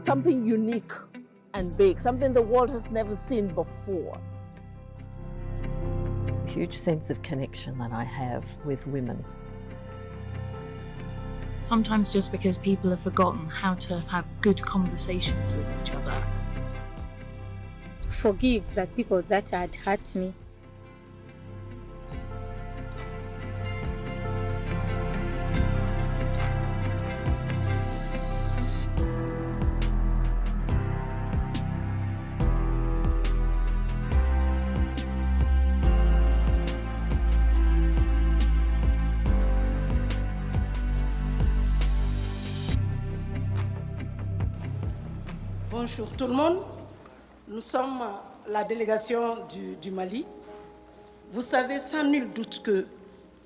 something unique and big, something the world has never seen before. It's a huge sense of connection that I have with women. Sometimes just because people have forgotten how to have good conversations with each other. Forgive the people that had hurt me. Bonjour tout le monde, nous sommes la délégation du Mali. Vous savez sans nul doute que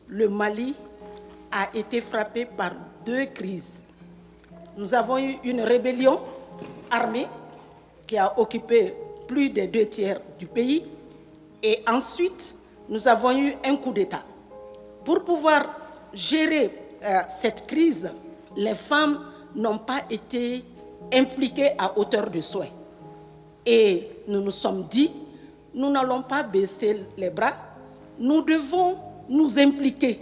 le Mali a été frappé par deux crises. Nous avons eu une rébellion armée qui a occupé plus des 2/3 du pays et ensuite nous avons eu un coup d'État. Pour pouvoir gérer cette crise, les femmes n'ont pas été impliqués à hauteur de souhait. Et nous nous sommes dit, nous n'allons pas baisser les bras, nous devons nous impliquer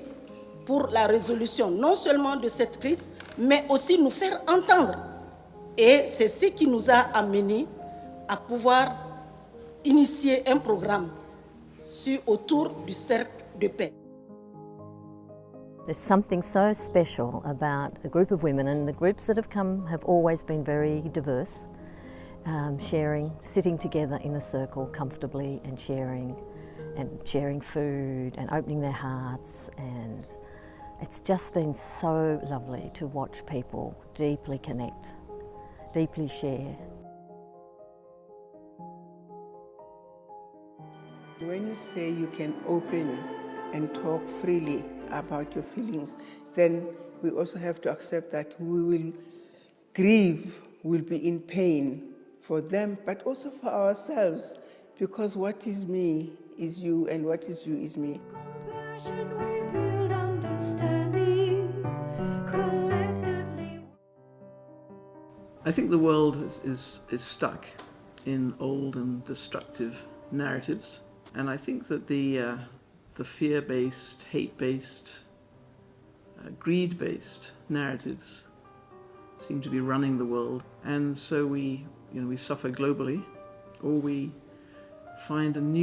pour la résolution non seulement de cette crise, mais aussi nous faire entendre. Et c'est ce qui nous a amenés à pouvoir initier un programme autour du cercle de paix. There's something so special about a group of women, and the groups that have come have always been very diverse, sitting together in a circle comfortably and sharing food and opening their hearts, and it's just been so lovely to watch people deeply connect, deeply share. When you say you can open and talk freely about your feelings, then we also have to accept that we will grieve, will be in pain for them, but also for ourselves, because what is me is you, and what is you is me. I think the world is stuck in old and destructive narratives, and I think that the fear-based, hate-based, greed-based narratives seem to be running the world, and so we suffer globally, or we find an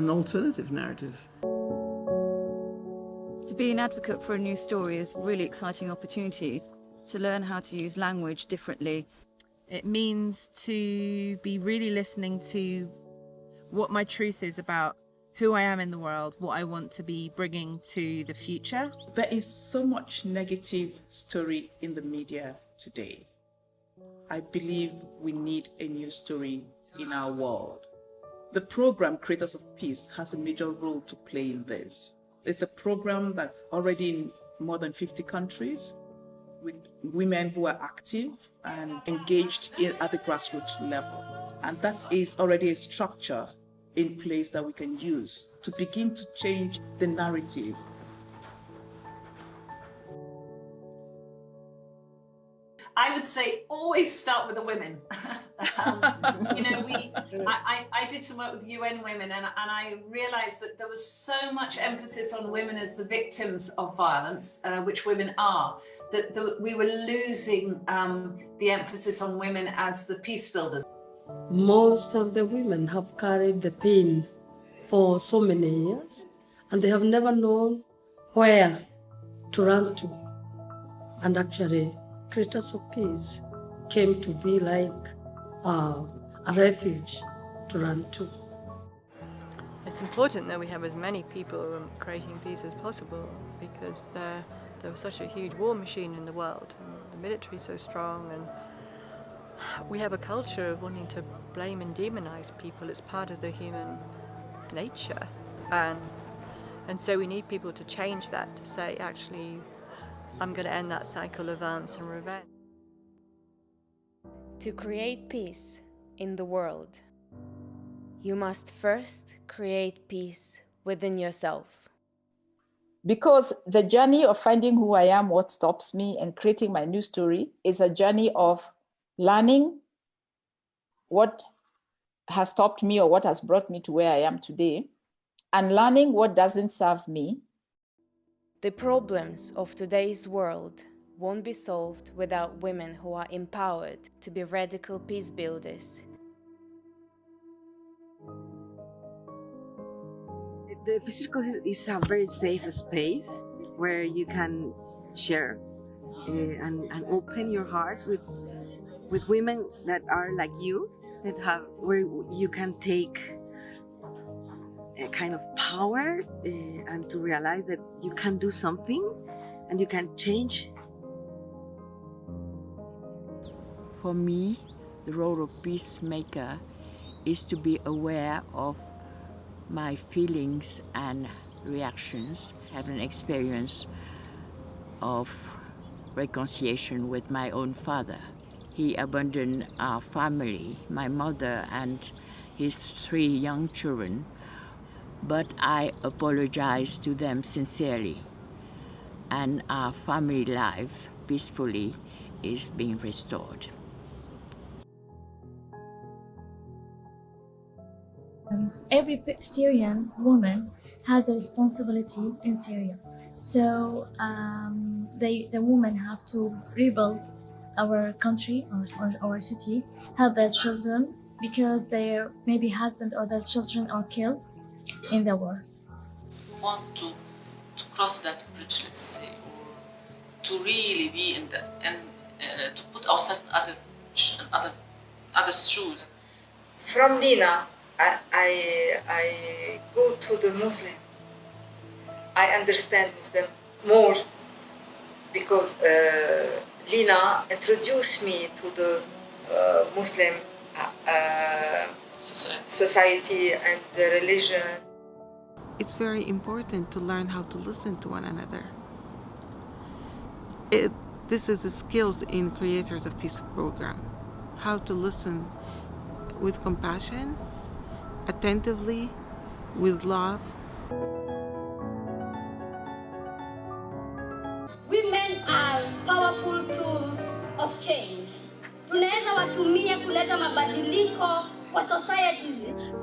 alternative narrative. To be an advocate for a new story is a really exciting opportunity to learn how to use language differently. It means to be really listening to what my truth is about who I am in the world, what I want to be bringing to the future. There is so much negative story in the media today. I believe we need a new story in our world. The program Creators of Peace has a major role to play in this. It's a program that's already in more than 50 countries with women who are active and engaged at the grassroots level. And that is already a structure in place that we can use to begin to change the narrative. I would say always start with the women. I did some work with UN Women, and I realized that there was so much emphasis on women as the victims of violence, which women are, that we were losing the emphasis on women as the peace builders. Most of the women have carried the pain for so many years, and they have never known where to run to. And actually, Creators of Peace came to be like a refuge to run to. It's important that we have as many people creating peace as possible, because there was such a huge war machine in the world, and the military is so strong, and we have a culture of wanting to blame and demonize people. It's part of the human nature, and so we need people to change that, to say, actually, I'm going to end that cycle of violence and revenge. To create peace in the world, you must first create peace within yourself. Because the journey of finding who I am, what stops me, and creating my new story is a journey of learning what has stopped me or what has brought me to where I am today, and learning what doesn't serve me. The problems of today's world won't be solved without women who are empowered to be radical peace builders. The Peace Circle is a very safe space where you can share and open your heart with women that are like you, that have where you can take a kind of power and to realize that you can do something and you can change. For me, the role of peacemaker is to be aware of my feelings and reactions. I have an experience of reconciliation with my own father. He abandoned our family, my mother and his 3 young children, but I apologize to them sincerely, and our family life peacefully is being restored. Every Syrian woman has a responsibility in Syria. So the women have to rebuild our country or our city, help their children, because their maybe husband or their children are killed in the war. Want to cross that bridge, let's say, or to really be in the to put ourselves in other's shoes. From Lina, I go to the Muslim. I understand Muslim more because Lina introduced me to the Muslim society and the religion. It's very important to learn how to listen to one another. This is the skills in Creators of Peace program. How to listen with compassion, attentively, with love. Women are powerful tools of change. Tunaweza watumia kuleta mabadiliko kwa societies.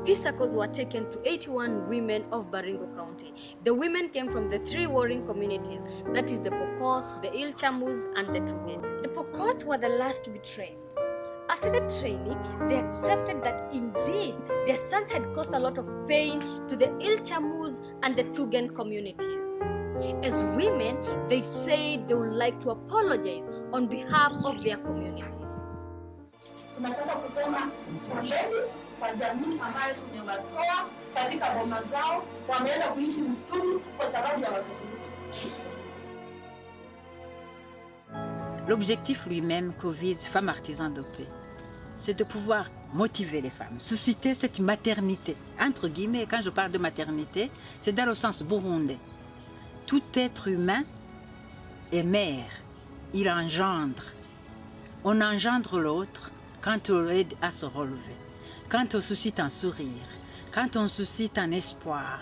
Peace circles were taken to 81 women of Baringo County. The women came from the 3 warring communities, that is the Pokots, the Ilchamus, and the Tugen. The Pokots were the last to be traced. After the training, they accepted that indeed their sons had caused a lot of pain to the Ilchamus and the Tugen communities. As women, they said they would like to apologize on behalf of their community. Tunataka kusema poleni kwa jamii ambayo tumewatoa katika boma zao, wameenda kuishi msituni kwa sababu ya watoto. L'objectif lui-même qu'au vise Femmes Artisans de Paix, c'est de pouvoir motiver les femmes, susciter cette maternité. Entre guillemets, quand je parle de maternité, c'est dans le sens burundais. Tout être humain est mère, il engendre. On engendre l'autre quand on l'aide à se relever, quand on suscite un sourire, quand on suscite un espoir,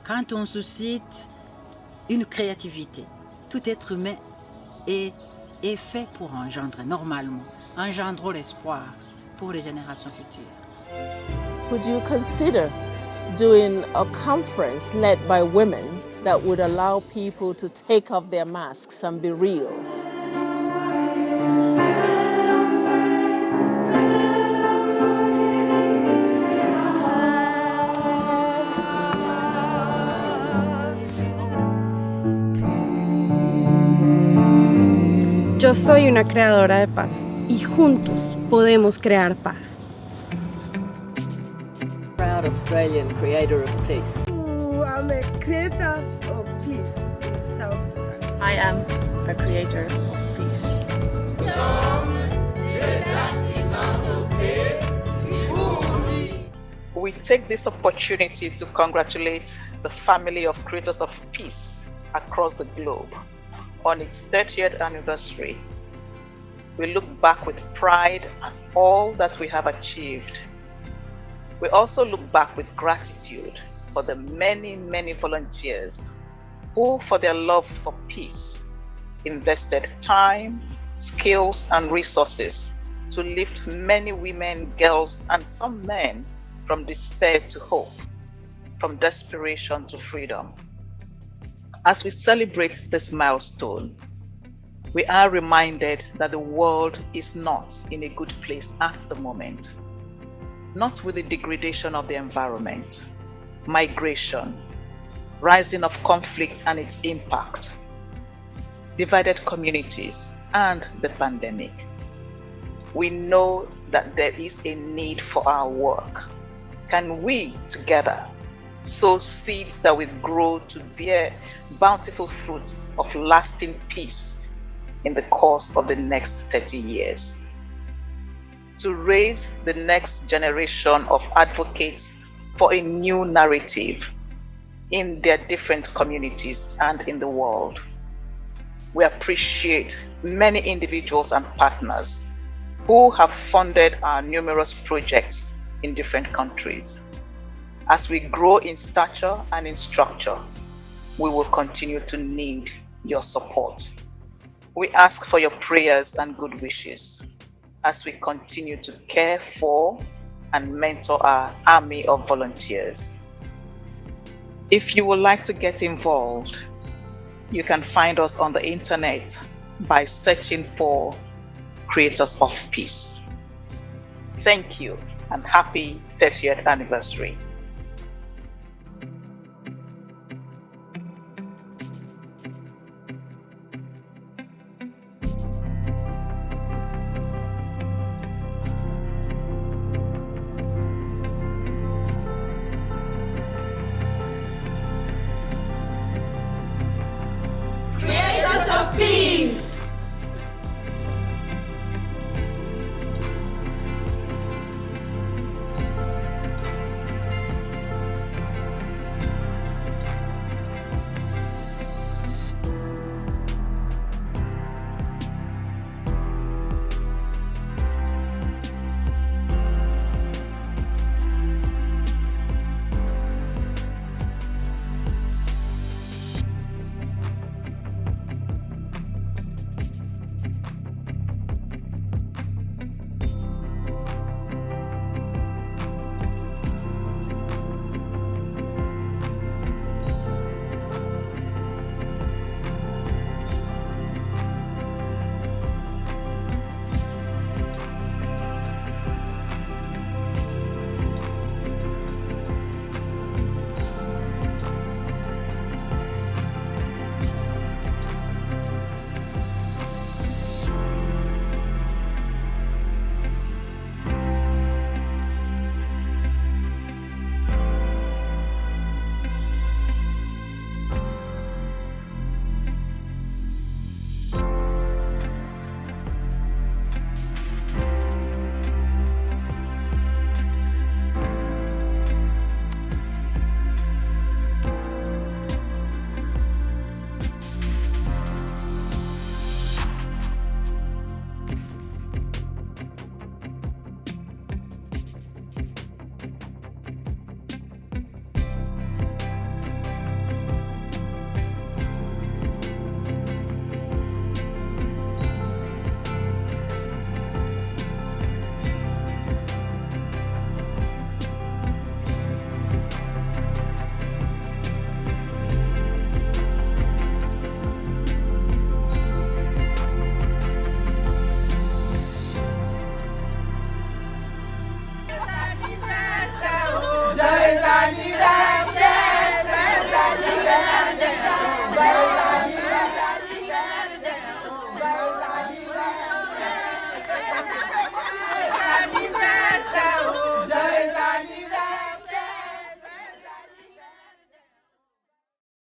quand on suscite une créativité. Tout être humain est fait pour engendrer, normalement. Engendrons l'espoir pour les générations futures. Would you consider doing a conference led by women that would allow people to take off their masks and be real? Yo soy una creadora de paz y juntos podemos crear paz. Proud Australian creator of peace. I'm a creator of peace in South Sudan. I am a creator of peace. We take this opportunity to congratulate the family of Creators of Peace across the globe on its 30th anniversary. We look back with pride at all that we have achieved. We also look back with gratitude for the many, many volunteers who, for their love for peace, invested time, skills, and resources to lift many women, girls, and some men from despair to hope, from desperation to freedom. As we celebrate this milestone, we are reminded that the world is not in a good place at the moment. Not with the degradation of the environment, migration, rising of conflict and its impact, divided communities, and the pandemic. We know that there is a need for our work. Can we together sow seeds that will grow to bear bountiful fruits of lasting peace in the course of the next 30 years? To raise the next generation of advocates for a new narrative in their different communities and in the world. We appreciate many individuals and partners who have funded our numerous projects in different countries. As we grow in stature and in structure, we will continue to need your support. We ask for your prayers and good wishes as we continue to care for and mentor our army of volunteers. If you would like to get involved, you can find us on the internet by searching for Creators of Peace. Thank you and happy 30th anniversary.